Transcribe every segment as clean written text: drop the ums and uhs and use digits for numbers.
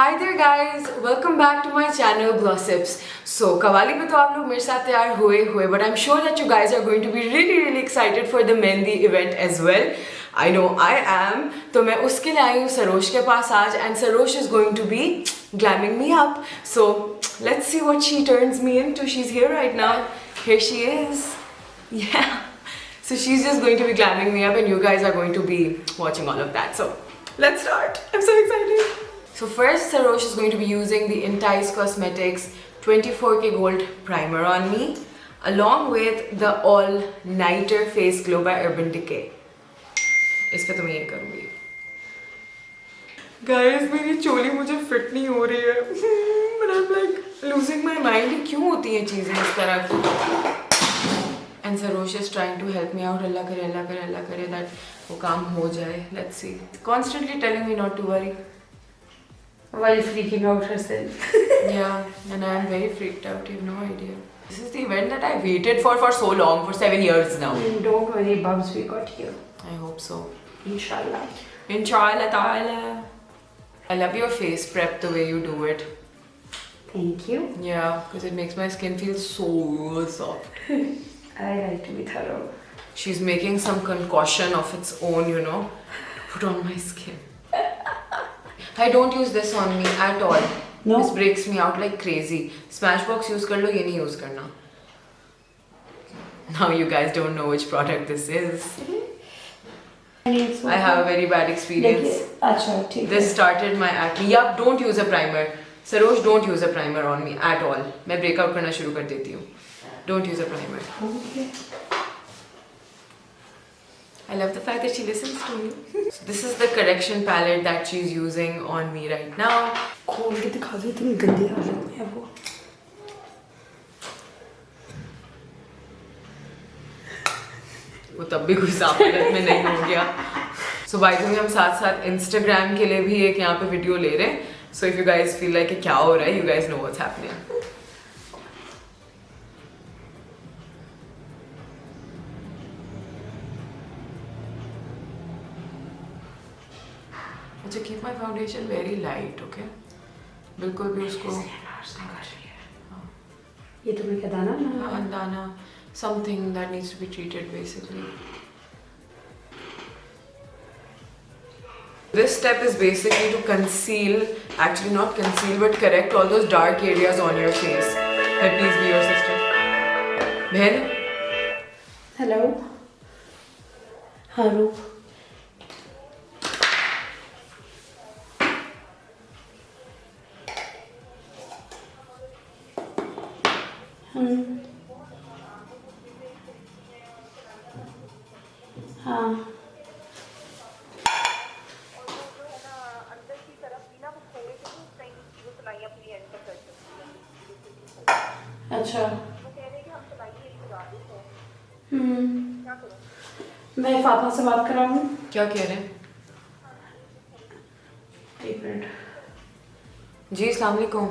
Hi there guys, welcome back to my channel Glossips. So qawwali पे तो आप लोग मेरे साथ तैयार हुए but I'm sure that you guys are going to be really excited for the Mehndi event as well. I know I am. तो मैं उसके लिए आई हूँ सरोश के पास आज and Sarosh is going to be glamming me up. So let's see what she turns me into. She's here right now. Here she is. Yeah. So she's just going to be glamming me up and you guys are going to be watching all of that. So let's start. I'm so excited. So first, Sarosh is going to be using the Entice Cosmetics 24K Gold Primer on me, along with the All Nighter Face Glow by Urban Decay. इस पे तो मैं ये करूँगी. Guys, मेरी चोली मुझे fit नहीं हो रही है. But I'm like losing my mind. ये क्यों होती हैं चीजें इस तरह की? And Sarosh is trying to help me out. अल्लाह करे that वो काम हो जाए. Let's see. Constantly telling me not to worry. While freaking out herself. Yeah, and I am very freaked out. You have no idea. This is the event that I waited for so long, for 7 years now. Don't worry, Bubs, we got you. I hope so. Inshallah. Inshallah ta'ala. I love your face prep the way you do it. Thank you. Yeah, because it makes my skin feel so soft. I like to be thorough. She's making some concoction of its own, you know, put on my skin. I don't use this on me at all. No? This breaks me out like crazy. Smashbox use kar lo, ye nahi use karna. Now you guys don't know which product this is. I have a very bad experience. This started my acne. Yup, don't use a primer. Sarosh, don't use a primer on me at all. मैं breakout करना शुरू कर देती हूँ. Don't use a primer. Okay. I love the fact that she listens to me. So this is the correction palette that she's using on me right now. खोल के दिखा दो, इतनी गंदी आ रही है वो. वो तब भी कोई साफ हालत में नहीं हो गया. So by the way, हम साथ Instagram के लिए भी एक यहाँ पे वीडियो ले रहे हैं. So if you guys feel like क्या हो रहा है, you guys know what's happening. To keep my foundation very light, okay? बिल्कुल भी उसको ये तुम्हें क्या दाना ना? दाना, something that needs to be treated basically. This step is basically to conceal, actually not conceal, but correct all those dark areas on your face. Let please be your sister. Behen? Hello. हाँ रूप. हाँ. अच्छा. मैं फातिमा से बात कर रहा हूँ. क्या कह रहे हैं? एक मिनट. जी अस्सलाम वालेकुम.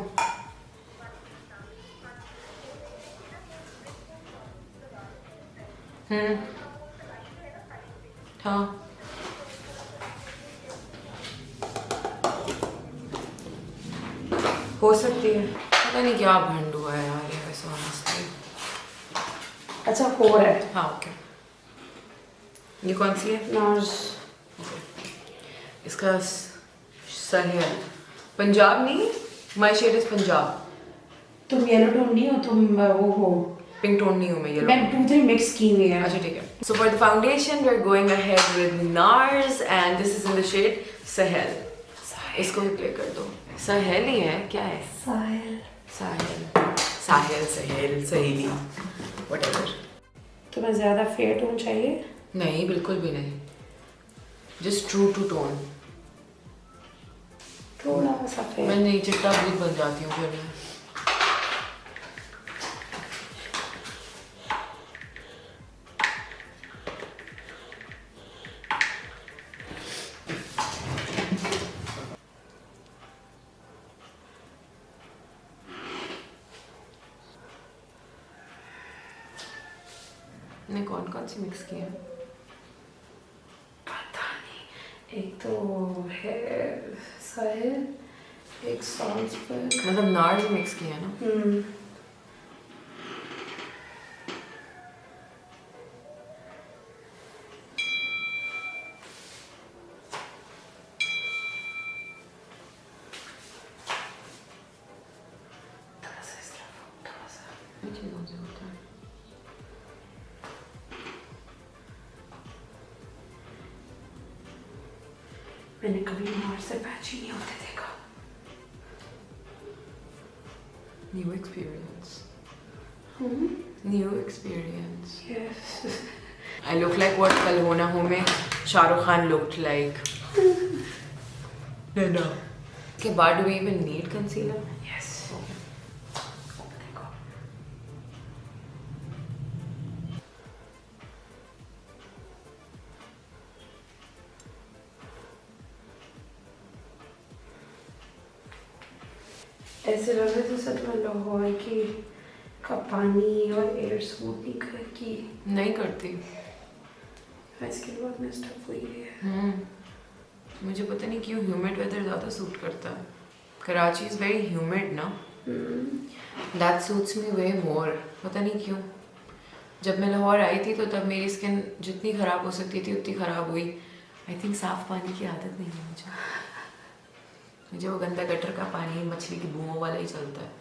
हाँ. हो सकती है. पता नहीं क्या भंड हुआ है यार ये वैसे honestly. अच्छा हो रहा है. हाँ ओके. ये कौन सी है? नार्स. इसका सहल. पंजाब नहीं. My shade is Punjab. तुम येलो टोन नहीं हो, तुम वो हो. पिंक टोन नहीं हूँ मैं. येलो. मैं 2-3 मिक्स की हुई है. अच्छा ठीक है. So for the foundation we're going ahead with NARS and this is in the shade Sahel. इसको भी प्ले कर दो. Sahel ही है क्या है? साहिल सहेल सहेली whatever. तुम्हें ज़्यादा फेयर टोन चाहिए? नहीं बिल्कुल भी नहीं. Just true to tone. थोड़ा सा फेयर. मैं नहीं चिट्टा बहुत बन जाती हूँ फिर मैं. ने कौन सी मिक्स की है? पता नहीं. एक तो है साहिल, एक मिक्स सॉल्ट्स पर मतलब नार भी मिक्स किया है ना। थोड़ा सा इस तरफ, थोड़ा सा। ये चीज़ों से होता है। मैंने कभी नार से पैची नहीं होते देखा। New experience. New experience. Yes. I look like what कल होना हो में Shahrukh Khan looked like. No. के बाद do we even need concealer? Yes. देखो। ऐसे लग रहा था सच में लाहौर का पानी और एयर सूट नहीं की नहीं करती। इसके बाद मैं स्टफ हुई है। मुझे पता नहीं क्यों ह्यूमिड वेदर ज़्यादा सूट करता है। कराची इज़ वेरी ह्यूमिड ना। दैट सूट्स मी वे मोर। पता नहीं क्यों। जब मैं लाहौर आई थी तो तब मेरी स्किन जितनी ख़राब हो सकती थी उतनी ख़राब हुई। आई थिंक साफ़ पानी की आदत नहीं है मुझे वो गंदा गटर का पानी मछली की बुओं वाला ही चलता है।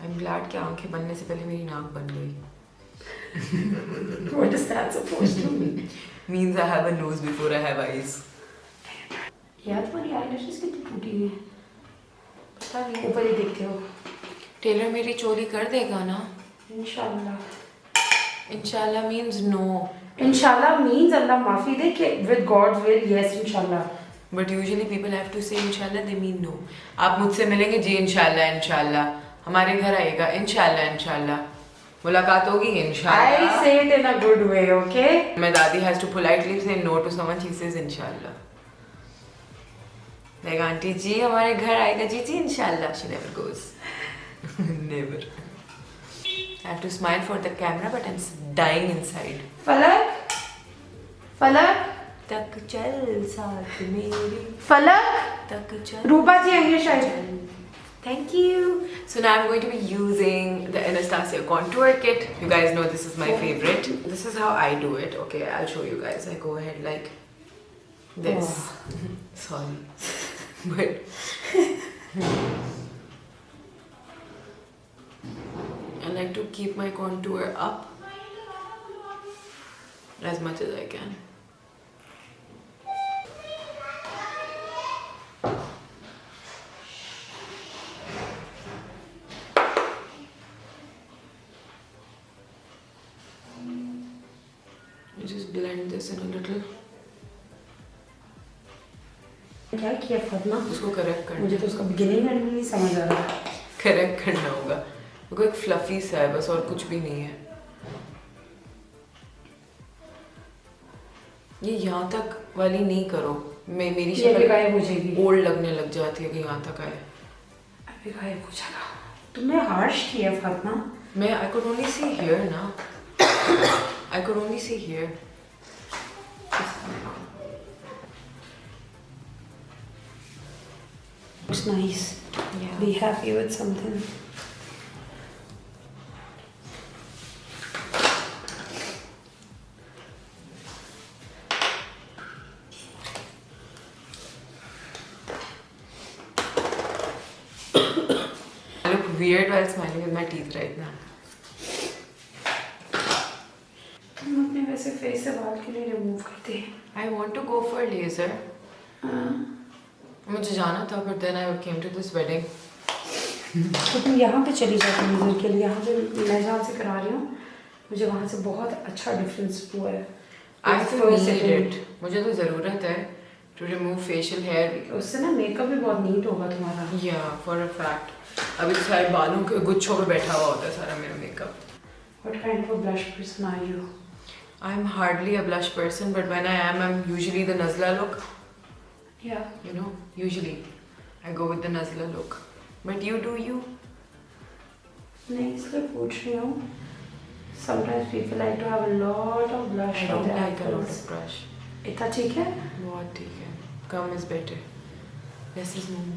I'm glad कि आंखें बनने से पहले मेरी नाक बन गई। What is that supposed to mean? Means I have a nose before I have eyes. यार तुम्हारी eyelashes कितनी टूटी हुई हैं? पता नहीं। ऊपर ही देखते हो। टेलर मेरी चोली कर देगा ना? इंशाल्लाह। इंशाल्लाह means no. इंशाल्लाह means अल्लाह माफी दे कि with God's will yes इंशाल्लाह। But usually people have to say इंशाल्लाह, they mean no. आप मुझसे मिलेंगे जी इंशाल्लाह इंशाल्लाह। हमारे घर आएगा इंशाल्लाह इंशाल्लाह। मुलाकात होगी इंशाल्लाह। I say it in a good way, okay? My दादी has to politely say no to someone. She says इंशाल्लाह. Like आंटी जी हमारे घर आएगा जी जी इंशाल्लाह. She never goes. Never. I have to smile for the camera but I'm dying inside. फलक तक चल साथ मेरी फलक तक चल। रूपा जी आएंगे शायद। Thank you. So now I'm going to be using the Anastasia contour kit. You guys know this is my favorite. This is how I do it. Okay, I'll show you guys. I go ahead like this. Sorry. But I like to keep my contour up as much as I can. Just blend this in a little. क्या किया फातिमा? उसको correct करना। मुझे तो उसका beginning and नहीं समझ आ रहा। करेक्ट करना होगा। वो एक फ्लफी सा है बस और कुछ भी नहीं है। ये यहाँ तक वाली नहीं करो। मेरी शक्ल गायब हो जाएगी। ओल्ड लगने लग जाती है कि यहाँ तक आए। अभी गायब हो जाएगा। तुमने हार्श किया फातिमा। मैं I could only see here ना। I could only see here. Looks nice. Yeah. Be happy with something. I look weird while smiling with my teeth right now. तुम अपने वैसे फेस से बाल क्यों नहीं रिमूव करते? I want to go for laser. मुझे जाना था but then I came to this wedding. तो तुम यहाँ पे चली जाती लेजर के लिए। यहाँ पे मैं जहाँ से करा रही हूँ मुझे वहाँ से बहुत अच्छा डिफरेंस हुआ है। I need it. मुझे तो ज़रूरत है to remove facial hair. उससे ना मेकअप भी बहुत नीट होगा तुम्हारा। Yeah, for a fact. अभी तो सारे बालों के गुच्छों पे बैठा हुआ होता है सारा मेरा makeup. What kind of a blush person are you? I'm hardly a blush person, but when I am, I'm usually the Nazla look. Yeah. You know, usually I go with the Nazla look. But you do you. नहीं इसलिए पूछ रही हूँ. Sometimes people like to have a lot of blush I on don't their like a lot eyebrows. of brush. इतना ठीक है? बहुत ठीक है. Come is better. Less is more.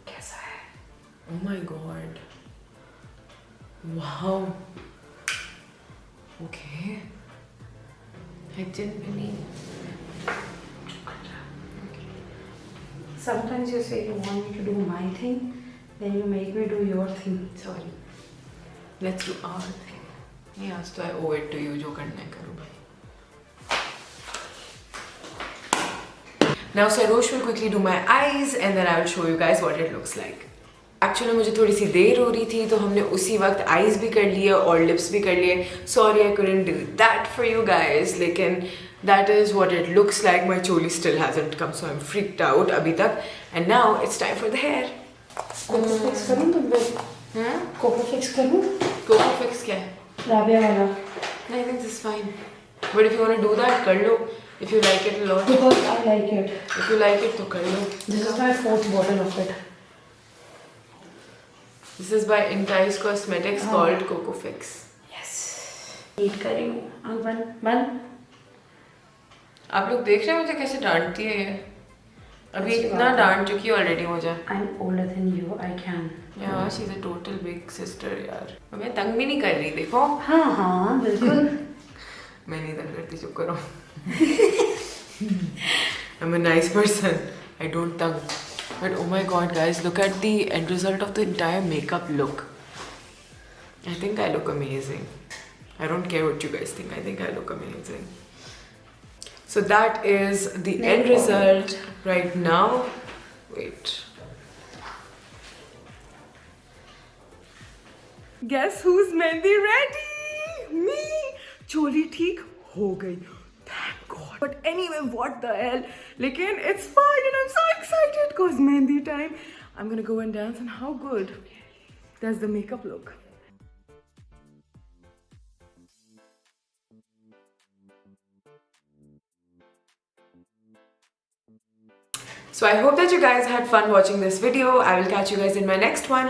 कैसा है? Oh my god. Wow. Okay. I didn't believe. Sometimes you say you want me to do my thing, then you make me do your thing. Sorry. Let's do our thing. नहीं आज तो I owe it to you जो करना है करो भाई. Now Sarosh will quickly do my eyes and then I will show you guys what it looks like. Actually मुझे थोड़ी सी देर हो रही थी तो हमने उसी वक्त eyes भी कर लिए और lips भी कर लिए. Sorry I couldn't do that for you guys लेकिन that is what it looks like. My choli still hasn't come so I'm freaked out अभी तक. And now it's time for the hair. Coco fix करूँ तुम पे? Coco fix करूँ? Coco fix क्या है? राबिया वाला. I think this is fine. But if you want to do that कर लो. If you like it a lot. Because I like it. If you like it तो कर लो. This is my 4th bottle of it. This is by Entice Cosmetics called Coco Fix. Yes. Heat कर रही हूँ. आँख बंद. आप लोग देख रहे हैं मुझे कैसे डांटती है ये. अभी अच्छी इतना बात है. डांट चुकी है ऑलरेडी मुझे. I'm older than you. I can. यार she is a total big sister यार. मैं तंग भी नहीं कर रही देखो. हाँ बिल्कुल. मैं नहीं तंग करती चुप करो. I'm a nice person. I don't tongue. But oh my god guys, look at the end result of the entire makeup look. I think I look amazing. I don't care what you guys think. I think I look amazing. So that is the end result right now. Wait. Guess who's mehndi ready? Me. Choli theek ho gayi. Thank God. But anyway, what the hell? Lekin it's fine and I'm so excited because mehndi time. I'm gonna go and dance and how good does the makeup look? So I hope that you guys had fun watching this video. I will catch you guys in my next one.